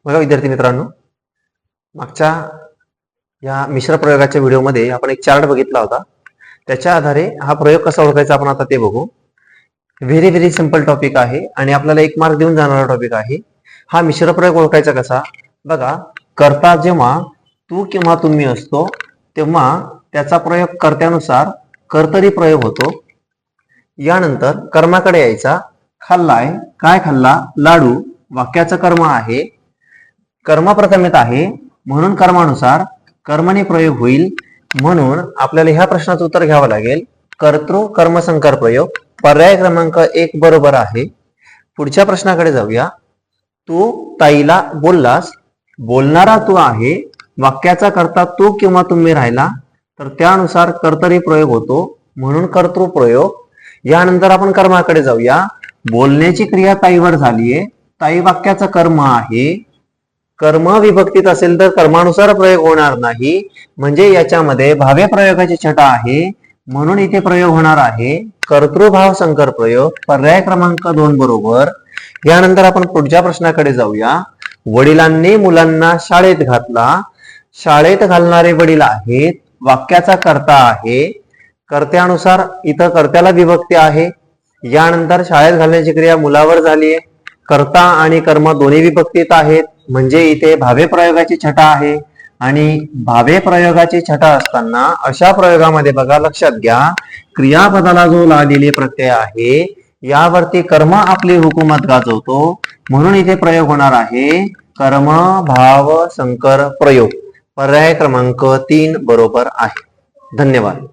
बघा विद्यार्थी मित्रांनो, मागच्या या मिश्र प्रयोगाच्या व्हिडिओमध्ये आपण एक चार्ट बघितला होता. त्याच्या आधारे हा प्रयोग कसा ओळखायचा आपण आता ते बघू. व्हेरी व्हेरी सिंपल टॉपिक आहे आणि आपल्याला 1 मार्क देऊन जाणारा टॉपिक आहे. हा मिश्र प्रयोग ओळखायचा कसा, बघा, कर्ता जेव्हा तू किंवा तुम्ही असतो तेव्हा त्याचा प्रयोग कर्त्यानुसार कर्तरी प्रयोग होतो. यानंतर कर्माकडे यायचा. खाल्लाय, काय खाल्ला, लाडू. वाक्याचं कर्म आहे, कर्म प्रथम येत आहे म्हणून कर्मानुसार कर्मने प्रयोग होईल. म्हणून आपल्याला ह्या प्रश्नाचं उत्तर घ्यावं लागेल कर्तृ कर्मसंकर प्रयोग. पर्याय क्रमांक 1 बरोबर आहे. पुढच्या प्रश्नाकडे जाऊया. तू ताईला बोललास, बोलणारा तू आहे, वाक्याचा कर्ता तू किंवा तुम्ही राहिला तर त्यानुसार कर्तरी प्रयोग होतो म्हणून कर्तृ प्रयोग. यानंतर आपण कर्माकडे जाऊया. बोलण्याची क्रिया ताईवर झालीये, ताई वाक्याचं कर्म आहे. कर्म विभक्तीत असेल तर कर्मानुसार प्रयोग होणार नाही, म्हणजे याच्यामध्ये भाव्य प्रयोगाची छटा आहे म्हणून इथे प्रयोग होणार आहे कर्तृभाव संकर प्रयोग. पर्याय क्रमांक 2 बरोबर. यानंतर आपण पुढच्या प्रश्नाकडे जाऊया. वडिलांनी मुलांना शाळेत घातला, शाळेत घालणारे वडील आहेत, वाक्याचा कर्ता आहे, कर्त्यानुसार इथं कर्त्याला विभक्ती आहे. यानंतर शाळेत घालण्याची क्रिया मुलावर झालीये, कर्ता आणि कर्म दोन्ही विभक्तीत आहेत म्हणजे इथे भाव्य प्रयोगाची छटा आहे. आणि भाव्य प्रयोगाची छटा असताना अशा प्रयोगामध्ये बघा, लक्षात घ्या, क्रियापदाला जो लावलेले प्रत्यय आहे यावरती कर्म आपली हुकूमत गाजवतो म्हणून इथे प्रयोग होणार आहे कर्म भाव संकर प्रयोग. पर्याय क्रमांक 3 बरोबर आहे. धन्यवाद.